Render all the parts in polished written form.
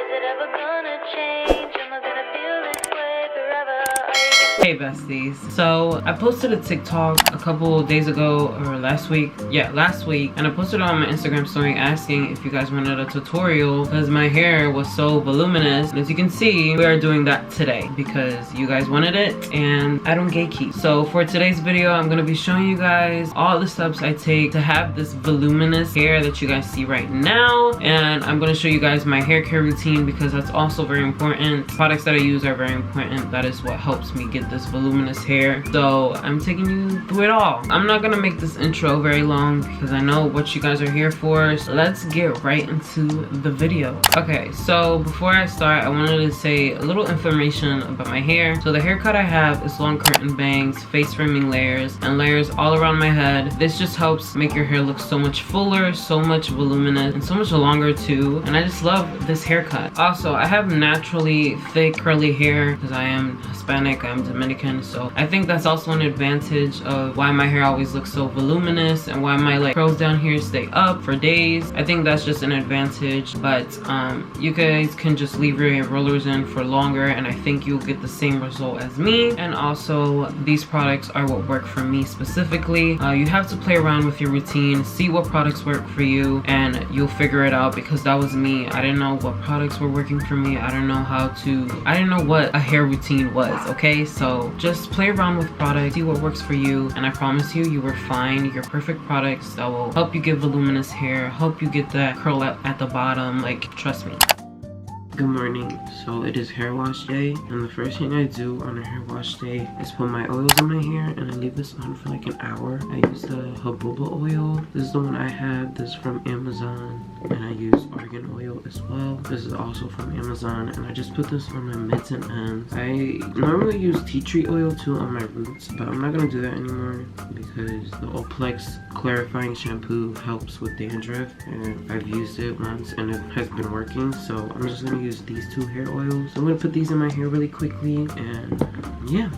it ever gonna change? Am I gonna feel this way forever? Hey besties, so I posted a TikTok a couple days ago or last week, and I posted it on my Instagram story asking if you guys wanted a tutorial because my hair was so voluminous, and as you can see we are doing that today because you guys wanted it and I don't gatekeep. So for today's video I'm going to be showing you guys all the steps I take to have this voluminous hair that you guys see right now, and I'm going to show you guys my hair care routine because that's also very important. Products that I use are very important. That is what helps me get this voluminous hair, so I'm taking you through it all. I'm not gonna make this intro very long because I know what you guys are here for, so let's get right into the video. Okay, so before I start I wanted to say a little information about my hair. So the haircut I have is long curtain bangs, face framing layers, and layers all around my head. This just helps make your hair look so much fuller, so much voluminous, and so much longer too, and I just love this haircut. Also, I have naturally thick curly hair because I am Hispanic, I'm Dominican, so I think that's also an advantage of why my hair always looks so voluminous and why my like curls down here stay up for days. I think that's just an advantage, but you guys can just leave your rollers in for longer and I think you'll get the same result as me. And also these products are what work for me specifically. You have to play around with your routine, see what products work for you, and you'll figure it out, because that was me. I didn't know what products were working for me. I didn't know what a hair routine was, okay? So just play around with products, see what works for you, and I promise you, you will find your perfect products that will help you get voluminous hair, help you get that curl at the bottom, like, trust me. Good morning. So it is hair wash day, and the first thing I do on a hair wash day is put my oils in my hair and I leave this on for like an hour. I use the jojoba oil. This is the one I have. This is from Amazon, and I use argan oil as well. This is also from Amazon, and I just put this on my mids and ends. I normally use tea tree oil too on my roots, but I'm not gonna do that anymore because the Olaplex clarifying shampoo helps with dandruff, and I've used it once and it has been working, so I'm just gonna use these two hair oils. I'm gonna put these in my hair really quickly, and yeah.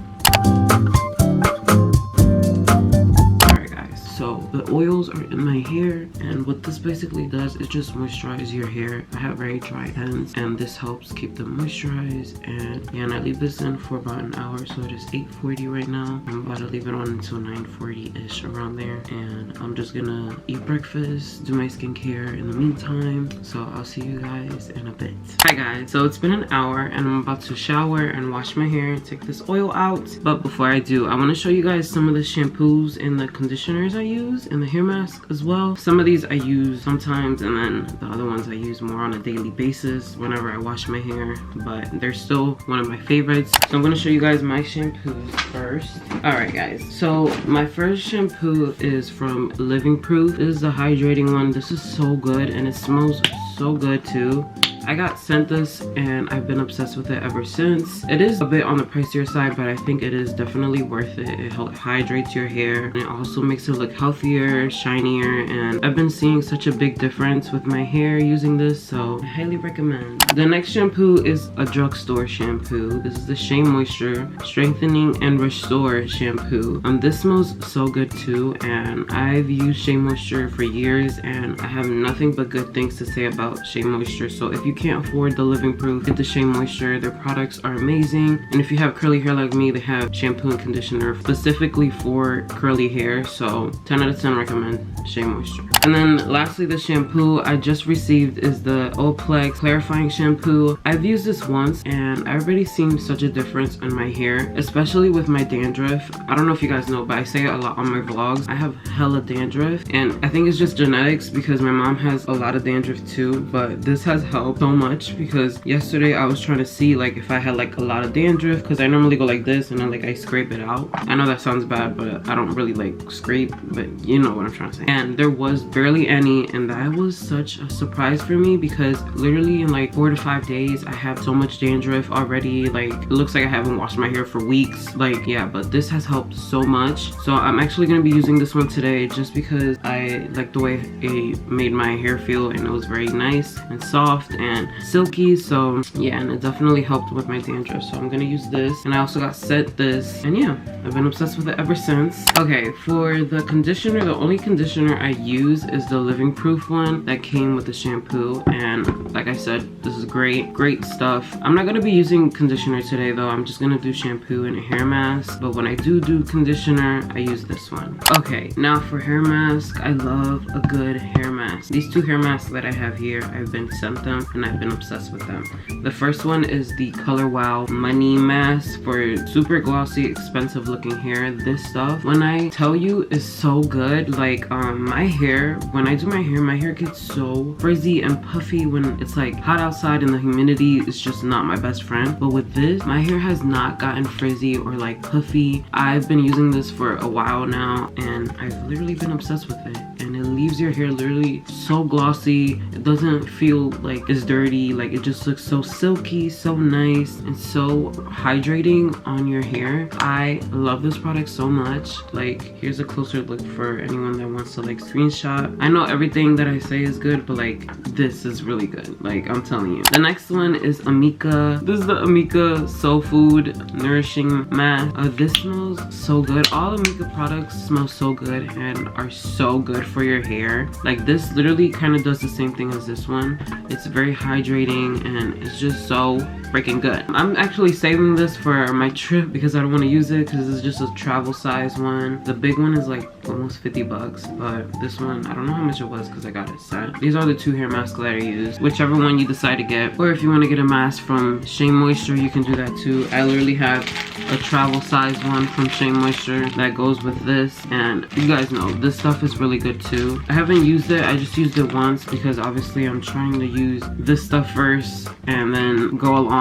So the oils are in my hair, and what this basically does is just moisturize your hair. I have very dry ends, and this helps keep them moisturized. And yeah, and I leave this in for about an hour, so it is 8:40 right now. I'm about to leave it on until 9:40-ish, around there, and I'm just gonna eat breakfast, do my skincare in the meantime. So I'll see you guys in a bit. Hi guys, so it's been an hour and I'm about to shower and wash my hair and take this oil out. But before I do, I want to show you guys some of the shampoos and the conditioners I use, and the hair mask as well. Some of these I use sometimes, and then the other ones I use more on a daily basis whenever I wash my hair, but they're still one of my favorites. So I'm going to show you guys my shampoos first. Alright guys, so my first shampoo is from Living Proof. This is the hydrating one. This is so good and it smells so good too. I got sent this and I've been obsessed with it ever since. It is a bit on the pricier side, but I think it is definitely worth it. It hydrates your hair and it also makes it look healthier, shinier, and I've been seeing such a big difference with my hair using this, so I highly recommend. The next shampoo is a drugstore shampoo. This is the Shea Moisture Strengthening and Restore shampoo. This smells so good too, and I've used Shea Moisture for years and I have nothing but good things to say about Shea Moisture. So if you can't afford the Living Proof, get the Shea Moisture. Their products are amazing, and if you have curly hair like me, they have shampoo and conditioner specifically for curly hair, so 10 out of 10 recommend Shea Moisture. And then lastly, the shampoo I just received is the Olaplex clarifying shampoo. I've used this once and I've already seen such a difference in my hair, especially with my dandruff. I don't know if you guys know, but I say it a lot on my vlogs. I have hella dandruff, and I think it's just genetics because my mom has a lot of dandruff too, but this has helped so much because yesterday I was trying to see like if I had like a lot of dandruff, because I normally go like this and then like I scrape it out. I know that sounds bad, but I don't really like scrape, but you know what I'm trying to say. And there was barely any, and that was such a surprise for me because literally in like 4 to 5 days I have so much dandruff already. Like it looks like I haven't washed my hair for weeks. Like yeah, but this has helped so much. So I'm actually gonna be using this one today just because I like the way it made my hair feel, and it was very nice and soft, and and silky. So yeah, and it definitely helped with my dandruff. So I'm gonna use this, and I also got set this, and yeah, I've been obsessed with it ever since. Okay, for the conditioner, the only conditioner I use is the Living Proof one that came with the shampoo, and like I said, this is great stuff. I'm not gonna be using conditioner today though. I'm just gonna do shampoo and a hair mask, but when I do conditioner, I use this one. Okay, now for hair mask, I love a good hair mask. These two hair masks that I have here, I've been sent them and I've been obsessed with them. The first one is the Color Wow Money Mask for super glossy, expensive looking hair. This stuff, when I tell you, is so good. Like my hair, when I do my hair gets so frizzy and puffy when it's like hot outside and the humidity is just not my best friend. But with this, my hair has not gotten frizzy or like puffy. I've been using this for a while now and I've literally been obsessed with it, and it leaves your hair literally so glossy. It doesn't feel like it's dirty. Like it just looks so silky, so nice, and so hydrating on your hair. I love this product so much. Like, here's a closer look for anyone that wants to like screenshot. I know everything that I say is good, but like this is really good. Like, I'm telling you. The next one is Amika. This is the Amika Soul Food Nourishing Mask. This smells so good. All Amika products smell so good and are so good for your hair. Like, this literally kind of does the same thing as this one. It's very hydrating and it's just so freaking good. I'm actually saving this for my trip because I don't want to use it because it's just a travel size one. The big one is like almost 50 bucks, but this one, I don't know how much it was because I got it set. These are the two hair masks that I use, whichever one you decide to get. Or if you want to get a mask from Shea Moisture, you can do that too. I literally have a travel size one from Shea Moisture that goes with this, and you guys know this stuff is really good too. I haven't used it, I just used it once because obviously I'm trying to use this stuff first and then go along.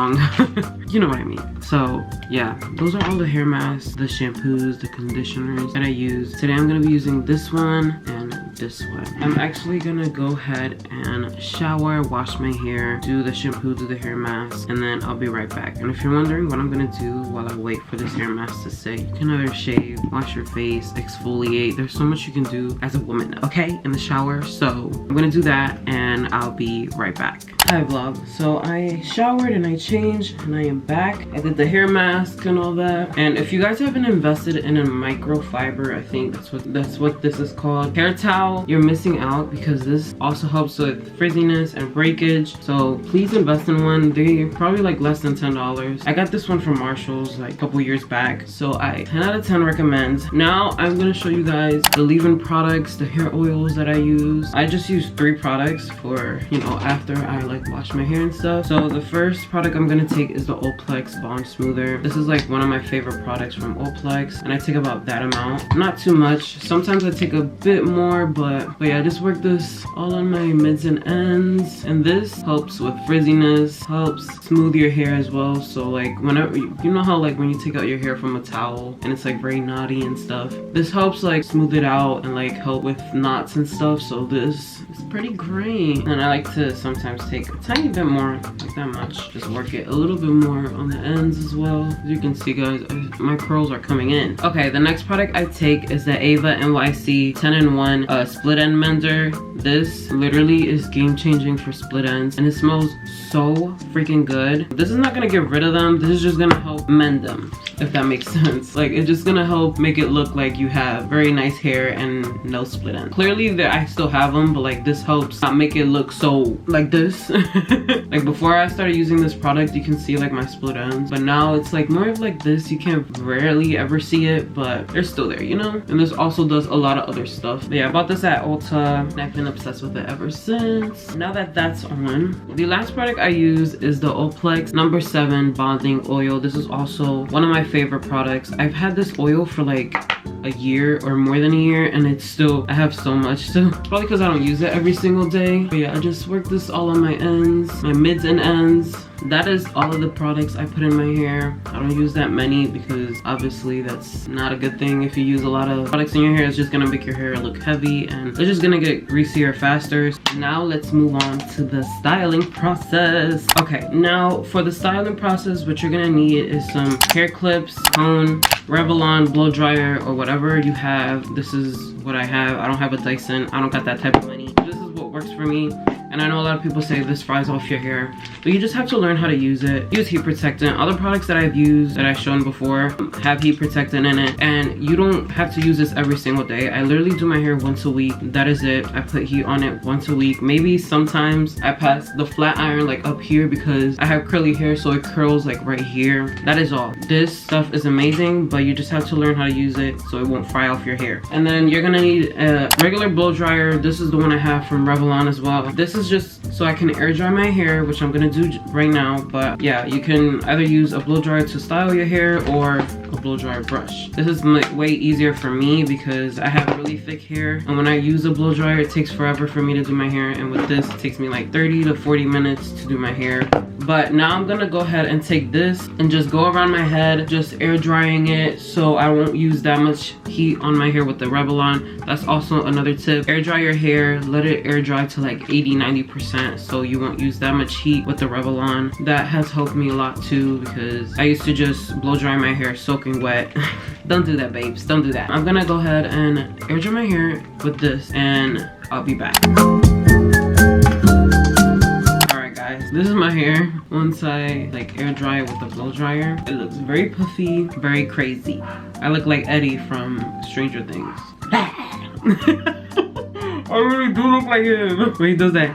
You know what I mean. So yeah, those are all the hair masks, the shampoos, the conditioners that I use. Today I'm gonna be using this one and this one. I'm actually gonna go ahead and shower, wash my hair, do the shampoo, do the hair mask, and then I'll be right back. And if you're wondering what I'm gonna do while I wait for this hair mask to sit, you can either shave, wash your face, exfoliate. There's so much you can do as a woman, okay, in the shower. So I'm gonna do that and I'll be right back. Hi vlog. So I showered and I changed and I am back. I did the hair mask and all that. And if you guys haven't invested in a microfiber, I think that's what this is called, hair towel, you're missing out because this also helps with frizziness and breakage. So please invest in one. They're probably like less than $10. I got this one from Marshall's like a couple years back. So I 10 out of 10 recommend. Now I'm gonna show you guys the leave-in products, the hair oils that I use. I just use 3 products for, you know, after I like wash my hair and stuff. So the first product I'm gonna take is the Olaplex Bond Smoother. This is like one of my favorite products from Olaplex, and I take about that amount, not too much. Sometimes I take a bit more, but yeah, I just work this all on my mids and ends, and this helps with frizziness, helps smooth your hair as well. So like whenever you know how like when you take out your hair from a towel and it's like very knotty and stuff, this helps like smooth it out and like help with knots and stuff. So this is pretty great, and I like to sometimes take a tiny bit more, like that much, just work it a little bit more on the ends as well. As you can see guys, my curls are coming in. Okay, the next product I take is the Ava NYC 10-in-1 split end mender. This literally is game changing for split ends and it smells so freaking good. This is not gonna get rid of them, this is just gonna help mend them, if that makes sense. Like, it's just gonna help make it look like you have very nice hair and no split ends. Clearly I still have them, but like this helps not make it look so like this. Like before I started using this product, you can see like my split ends, but now it's like more of like this. You can rarely ever see it, but they're still there, you know. And this also does a lot of other stuff. But yeah, I bought this at Ulta and I've been obsessed with it ever since. Now that that's on, the last product I use is the Olaplex No. 7 Bonding Oil. This is also one of my favorite products. I've had this oil for like a year or more than a year, and it's still, I have so much still. Probably because I don't use it every single day. But yeah, I just work this all on my ends, my mids and ends. That is all of the products I put in my hair. I don't use that many because obviously that's not a good thing. If you use a lot of products in your hair, it's just gonna make your hair look heavy and it's just gonna get greasier faster. Now let's move on to the styling process. Okay, now for the styling process, what you're gonna need is some hair clips, comb, Revlon blow dryer, or whatever you have. This is what I have. I don't have a Dyson. I don't got that type of money. This is what works for me. And I know a lot of people say this fries off your hair, but you just have to learn how to use it. Use heat protectant. Other products that I've used that I've shown before have heat protectant in it, and you don't have to use this every single day. I literally do my hair once a week. That is it. I put heat on it once a week. Maybe sometimes I pass the flat iron like up here because I have curly hair, so it curls like right here. That is all. This stuff is amazing, but you just have to learn how to use it so it won't fry off your hair. And then you're gonna need a regular blow dryer. This is the one I have from Revlon as well. This is just so I can air dry my hair, which I'm gonna do right now. But yeah, you can either use a blow dryer to style your hair or a blow dryer brush. This is way easier for me because I have really thick hair, and when I use a blow dryer it takes forever for me to do my hair, and with this it takes me like 30 to 40 minutes to do my hair. But now I'm gonna go ahead and take this and just go around my head, just air drying it so I won't use that much heat on my hair with the Revlon. That's also another tip. Air dry your hair, let it air dry to like 80-90% so you won't use that much heat with the Revlon. That has helped me a lot too because I used to just blow dry my hair soaking wet. Don't do that, babes, don't do that. I'm gonna go ahead and air dry my hair with this and I'll be back. This is my hair once I like air dry it with the blow dryer. It looks very puffy, very crazy. I look like Eddie from Stranger Things. I really do look like him when he does that.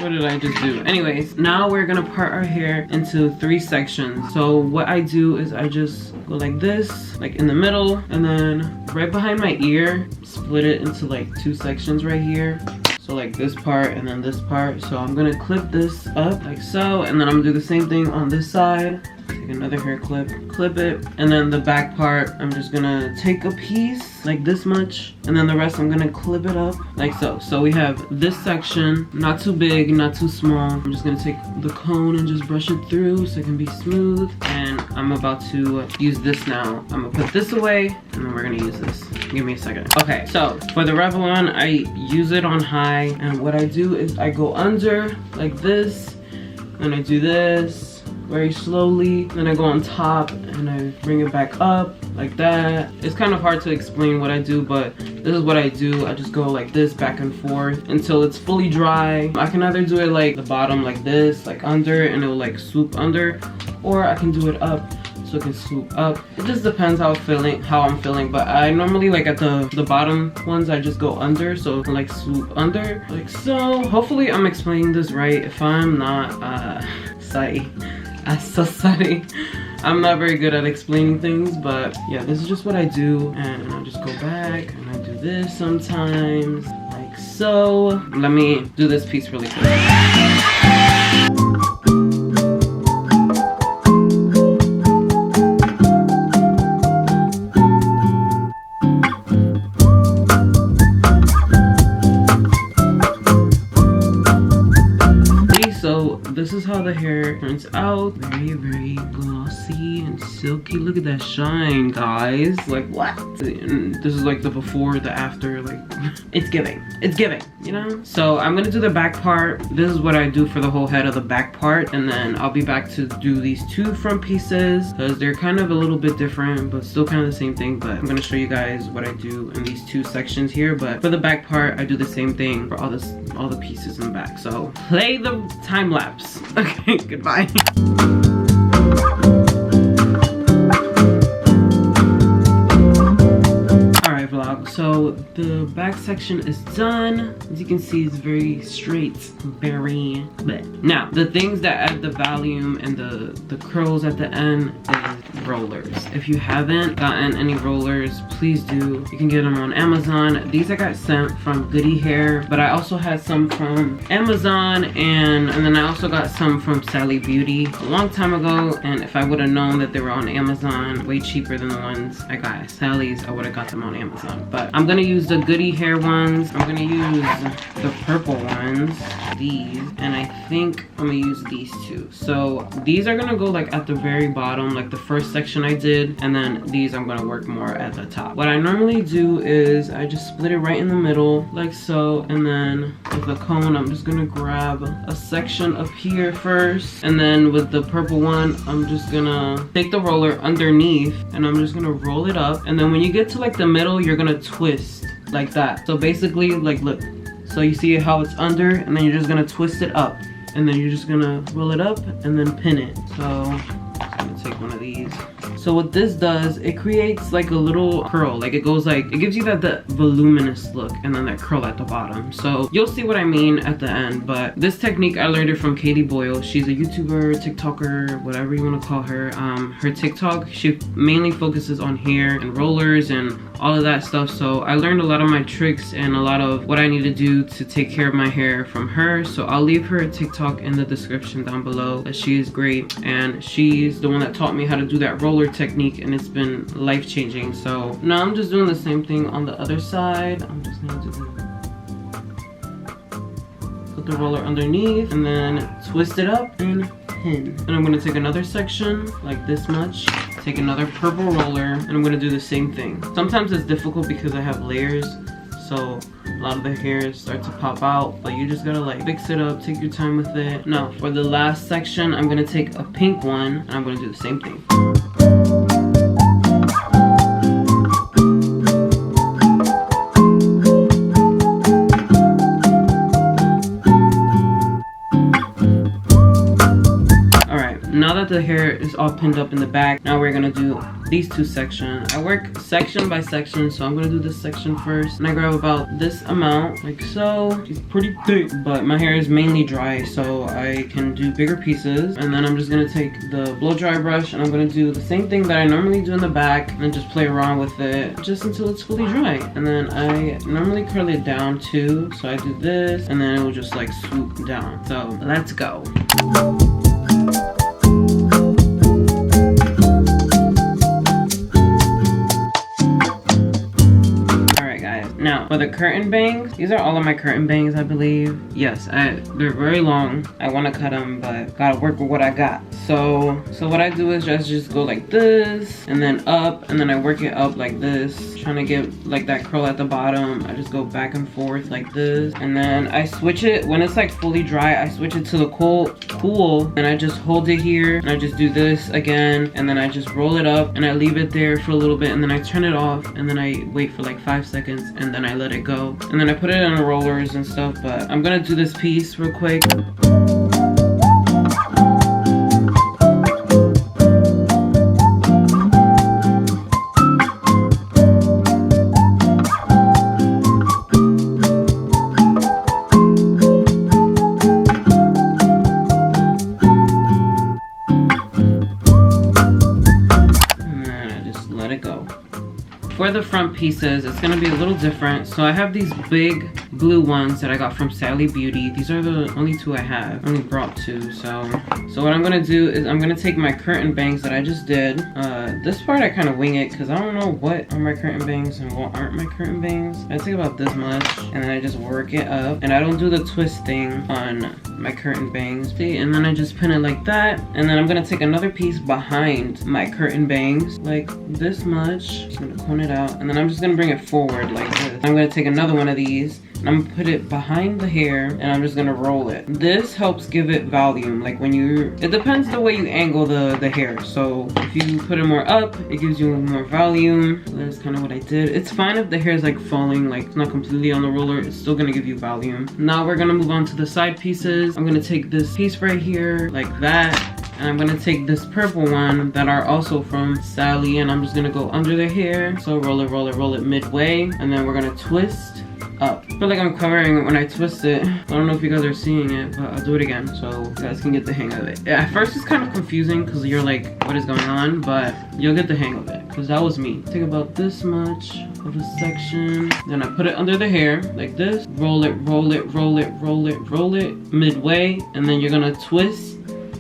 What did I just do? Anyways, now we're gonna part our hair into 3 sections. So what I do is I just go like this, like in the middle, and then right behind my ear, split it into like 2 sections right here. So like this part and then this part. So I'm gonna clip this up like so, and then I'm gonna do the same thing on this side. Take another hair clip, clip it, and then the back part, I'm just gonna take a piece like this much, and then the rest I'm gonna clip it up like so. So we have this section, not too big, not too small. I'm just gonna take the comb and just brush it through so it can be smooth. And I'm about to use this now. I'm gonna put this away, and then we're gonna use this. Give me a second. Okay, so for the Revlon, I use it on high, and what I do is I go under like this, and I do this very slowly, then I go on top and I bring it back up like that. It's kind of hard to explain what I do, but this is what I do. I just go like this back and forth until it's fully dry. I can either do it like the bottom like this, like under, and it will like swoop under, or I can do it up so it can swoop up. It just depends how I'm feeling, but I normally like at the bottom ones I just go under so it can like swoop under like so. Hopefully I'm explaining this right. If I'm not, sorry. I'm so sorry. I'm not very good at explaining things, but yeah, this is just what I do. And I just go back and I do this sometimes like so. Let me do this piece really quick. This is how the hair turns out. Very, very glossy and silky. Look at that shine, guys. Like, what? And this is like the before, the after. Like, it's giving. It's giving, you know? So I'm gonna do the back part. This is what I do for the whole head of the back part. And then I'll be back to do these 2 front pieces because they're kind of a little bit different, but still kind of the same thing. But I'm gonna show you guys what I do in these 2 sections here. But for the back part, I do the same thing for all the pieces in the back. So play the time lapse. Okay, goodbye. Alright vlog, so the back section is done. As you can see, it's very straight, very bleh. Now, the things that add the volume and the curls at the end is rollers. If you haven't gotten any rollers, please do. You can get them on Amazon. These I got sent from Goody Hair, but I also had some from Amazon, and then I also got some from Sally Beauty a long time ago. And if I would have known that they were on Amazon, way cheaper than the ones I got at Sally's, I would have got them on Amazon. But I'm gonna use the Goody Hair ones. I'm gonna use the purple ones, these, and I think I'm gonna use these 2. So these are gonna go like at the very bottom, like the first section I did, and then these I'm gonna work more at the top. What I normally do is I just split it right in the middle like so, and then with the cone I'm just gonna grab a section up here first, and then with the purple one I'm just gonna take the roller underneath and I'm just gonna roll it up, and then when you get to like the middle you're gonna twist like that. So basically, like, look, So you see how it's under, and then you're just gonna twist it up, and then you're just gonna roll it up and then pin it. So I'm gonna take one of these. So what this does, it creates like a little curl. Like it goes like, it gives you that voluminous look, and then that curl at the bottom. So you'll see what I mean at the end. But this technique, I learned it from Katie Boyle. She's a YouTuber, TikToker, whatever you want to call her. Her TikTok, she mainly focuses on hair and rollers and all of that stuff. So I learned a lot of my tricks and a lot of what I need to do to take care of my hair from her. So I'll leave her TikTok in the description down below. She is great, and she's the one that taught me how to do that roller technique, and it's been life-changing. So now I'm just doing the same thing on the other side. I'm just going to put the roller underneath and then twist it up and pin. And I'm going to take another section like this much, take another purple roller, and I'm going to do the same thing. Sometimes it's difficult because I have layers, so a lot of the hairs start to pop out, but you just gotta like fix it up, take your time with it. Now for the last section, I'm gonna take a pink one and I'm gonna do the same thing. Now that the hair is all pinned up in the back, now we're gonna do these two sections. I work section by section, so I'm gonna do this section first. And I grab about this amount, like so. It's pretty thick, but my hair is mainly dry, so I can do bigger pieces. And then I'm just gonna take the blow dry brush, and I'm gonna do the same thing that I normally do in the back, and just play around with it just until it's fully dry. And then I normally curl it down too, so I do this, and then it will just like swoop down. So let's go. Now, for the curtain bangs, these are all of my curtain bangs, I believe. Yes, they're very long. I want to cut them, but gotta work with what I got. So what I do is just go like this, and then up, and then I work it up like this, trying to get like that curl at the bottom. I just go back and forth like this, and then I switch it when it's like fully dry. I switch it to the cool, and I just hold it here, and I just do this again, and then I just roll it up, and I leave it there for a little bit, and then I turn it off, and then I wait for like 5 seconds, and then I let it go, and then I put it in the rollers and stuff. But I'm gonna do this piece real quick. For the front pieces, it's gonna be a little different. So I have these big blue ones that I got from Sally Beauty. These are the only two I have. I only brought two. So what I'm gonna do is I'm gonna take my curtain bangs that I just did. This part I kind of wing it because I don't know what are my curtain bangs and what aren't my curtain bangs. I take about this much, and then I just work it up. And I don't do the twist thing on my curtain bangs. See, and then I just pin it like that. And then I'm gonna take another piece behind my curtain bangs, like this much. Just gonna cone it out, and then I'm just gonna bring it forward like this. I'm gonna take another one of these, and I'm gonna put it behind the hair, and I'm just gonna roll it. This helps give it volume. Like when it depends the way you angle the hair. So if you put it more up, it gives you more volume. So that's kind of what I did. It's fine if the hair is like falling, like it's not completely on the roller, it's still gonna give you volume. Now we're gonna move on to the side pieces. I'm gonna take this piece right here, like that. And I'm gonna take this purple one that are also from Sally, and I'm just gonna go under the hair. So roll it midway, and then we're gonna twist up. I feel like I'm covering it when I twist it. I don't know if you guys are seeing it, but I'll do it again so you guys can get the hang of it. Yeah, at first it's kind of confusing because you're like, what is going on? But you'll get the hang of it, because that was me. Take about this much of a section, then I put it under the hair like this. Roll it midway, and then you're gonna twist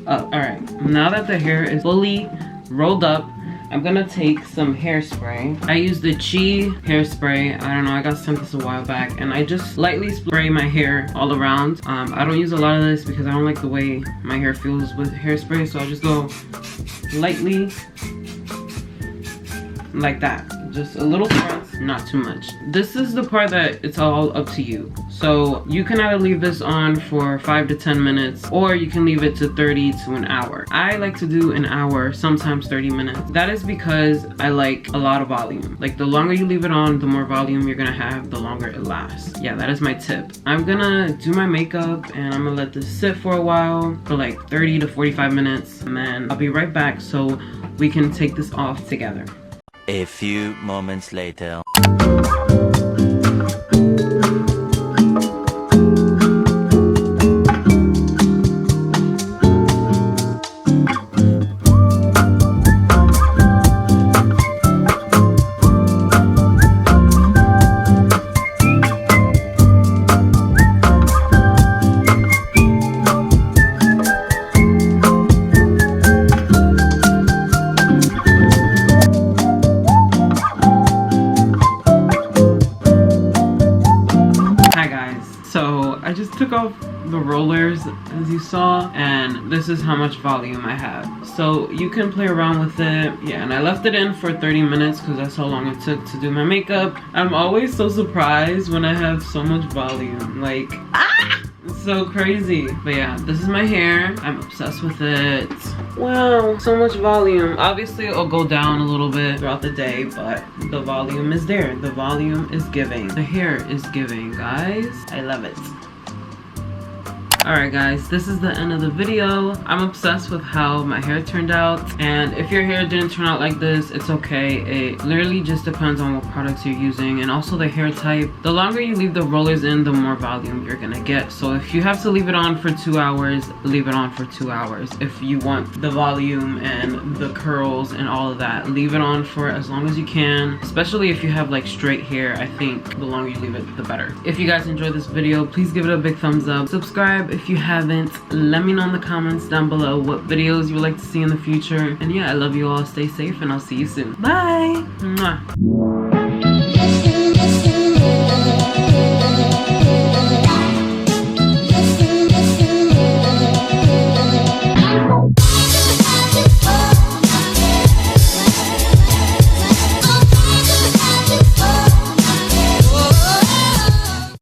up. All right, now that the hair is fully rolled up, I'm gonna take some hairspray. I use the Chi hairspray. I don't know, I got sent this a while back, and I just lightly spray my hair all around. I don't use a lot of this because I don't like the way my hair feels with hairspray, so I just go lightly like that. Just a little spritz. not too much. This is the part that it's all up to you. So you can either leave this on for 5 to 10 minutes, or you can leave it to 30 to an hour. I like to do an hour, sometimes 30 minutes. That is because I like a lot of volume. Like the longer you leave it on, the more volume you're gonna have, the longer it lasts. Yeah, that is my tip. I'm gonna do my makeup and I'm gonna let this sit for a while, for like 30 to 45 minutes, and then I'll be right back so we can take this off together. A few moments later. Took off the rollers as you saw, and this is how much volume I have. So you can play around with it. Yeah, and I left it in for 30 minutes because that's how long it took to do my makeup. I'm always so surprised when I have so much volume. Like, it's so crazy. But yeah, this is my hair. I'm obsessed with it. Wow, so much volume. Obviously it'll go down a little bit throughout the day, but the volume is there. The volume is giving. The hair is giving, guys. I love it. Alright guys, this is the end of the video. I'm obsessed with how my hair turned out, and if your hair didn't turn out like this, it's okay. It literally just depends on what products you're using and also the hair type. The longer you leave the rollers in, the more volume you're gonna get. So if you have to leave it on for 2 hours, leave it on for 2 hours. If you want the volume and the curls and all of that, leave it on for as long as you can. Especially if you have like straight hair, I think the longer you leave it, the better. If you guys enjoyed this video, please give it a big thumbs up. Subscribe if you haven't. Let me know in the comments down below what videos you would like to see in the future. And yeah, I love you all. Stay safe and I'll see you soon. Bye. Mwah.